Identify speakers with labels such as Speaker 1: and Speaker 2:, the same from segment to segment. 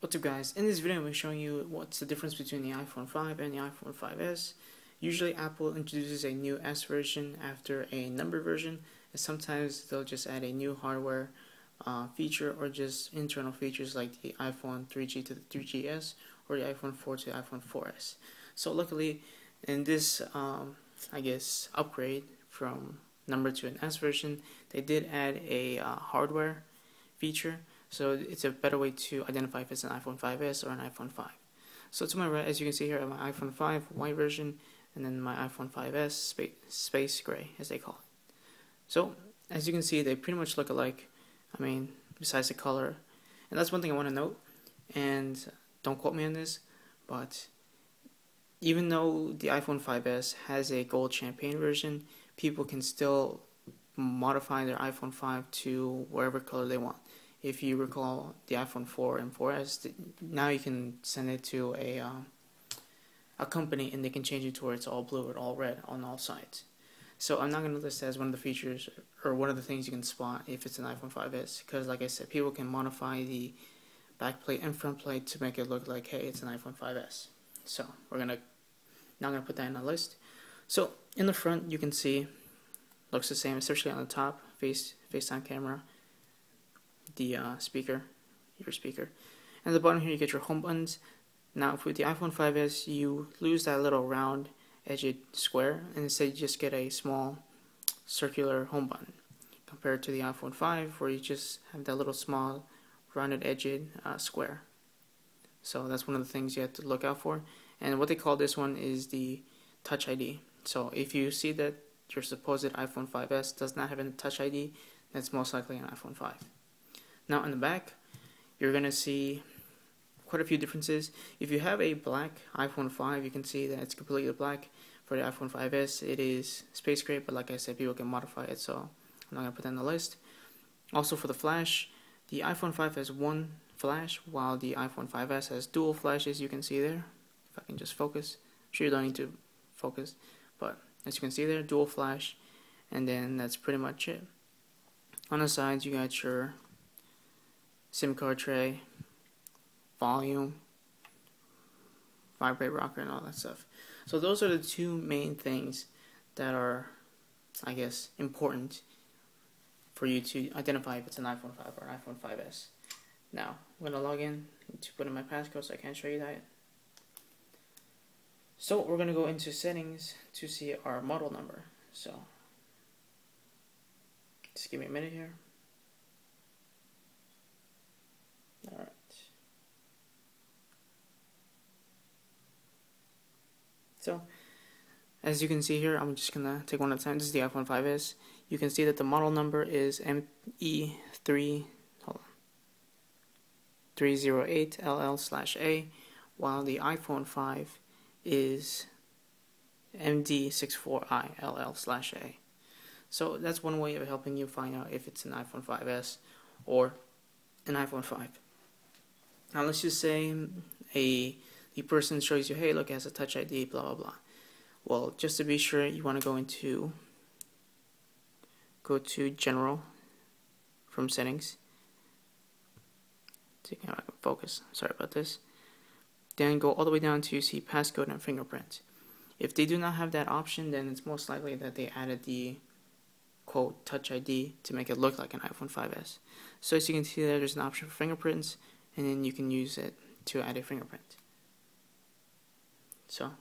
Speaker 1: What's up guys, in this video I'm going to be showing you what's the difference between the iPhone 5 and the iPhone 5s. Usually Apple introduces a new S version after a number version, and sometimes they'll just add a new hardware feature or just internal features like the iPhone 3G to the 3GS or the iPhone 4 to the iPhone 4S. So luckily in this upgrade from number to an S version, they did add a hardware feature. So it's a better way to identify if it's an iPhone 5s or an iPhone 5. So to my right, as you can see here, I have my iPhone 5 white version, and then my iPhone 5s space gray, as they call it. So as you can see, they pretty much look alike. I mean, besides the color, and that's one thing I want to note. And don't quote me on this, but even though the iPhone 5s has a gold champagne version, people can still modify their iPhone 5 to whatever color they want. If you recall the iPhone 4 and 4S, now you can send it to a company and they can change it to where it's all blue or all red on all sides. So I'm not going to list that as one of the features or one of the things you can spot if it's an iPhone 5S, because like I said, people can modify the back plate and front plate to make it look like, hey, it's an iPhone 5S. So we're now going to put that in a list. So in the front, you can see looks the same, especially on the top FaceTime camera, the speaker, your speaker, and at the bottom here you get your home buttons. Now with the iPhone 5s, you lose that little round edged square, and instead you just get a small circular home button, compared to the iPhone 5 where you just have that little small rounded edged square. So that's one of the things you have to look out for. And what they call this one is the Touch ID. So if you see that your supposed iPhone 5s does not have a Touch ID, that's most likely an iPhone 5. Now in the back, you're going to see quite a few differences. If you have a black iPhone 5, you can see that it's completely black. For the iPhone 5s, it is space gray, but like I said, people can modify it, so I'm not going to put that on the list. Also for the flash, the iPhone 5 has one flash, while the iPhone 5s has dual flashes. You can see there. If I can just focus. I'm sure you don't need to focus, but as you can see there, dual flash, and then that's pretty much it. On the sides, you got your SIM card tray, volume, vibrate rocker, and all that stuff. So those are the two main things that are, I guess, important for you to identify if it's an iPhone 5 or an iPhone 5s. Now, I'm going to log in to put in my passcode so I can't show you that. So we're going to go into settings to see our model number. So just give me a minute here. Alright. So, as you can see here, I'm just going to take one at a time. This is the iPhone 5s. You can see that the model number is ME308LL/A, while the iPhone 5 is MD64ILL/A. So that's one way of helping you find out if it's an iPhone 5s or an iPhone 5. Now let's just say the person shows you, hey, look, it has a Touch ID, blah blah blah. Well, just to be sure, you want to go to General from Settings. See how I can focus. Sorry about this. Then go all the way down to see passcode and fingerprint. If they do not have that option, then it's most likely that they added the quote Touch ID to make it look like an iPhone 5s. So as you can see there's an option for fingerprints, and then you can use it to add a fingerprint. So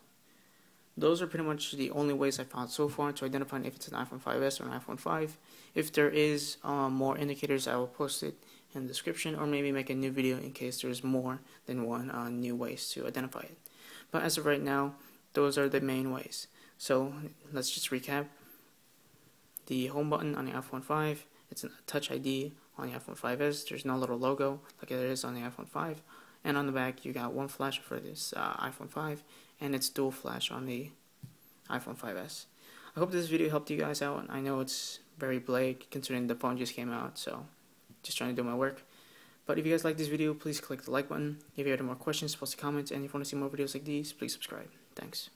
Speaker 1: those are pretty much the only ways I found so far to identify if it's an iPhone 5s or an iPhone 5. If there is more indicators, I will post it in the description, or maybe make a new video in case there's more than one new ways to identify it. But as of right now, those are the main ways. So let's just recap. The home button on the iPhone 5, it's a Touch ID. On the iPhone 5s, there's no little logo like there is on the iPhone 5. And on the back, you got one flash for this iPhone 5, and it's dual flash on the iPhone 5s. I hope this video helped you guys out. I know it's very blank considering the phone just came out, so just trying to do my work. But if you guys like this video, please click the like button. If you have any more questions, post a comment, and if you want to see more videos like these, please subscribe. Thanks.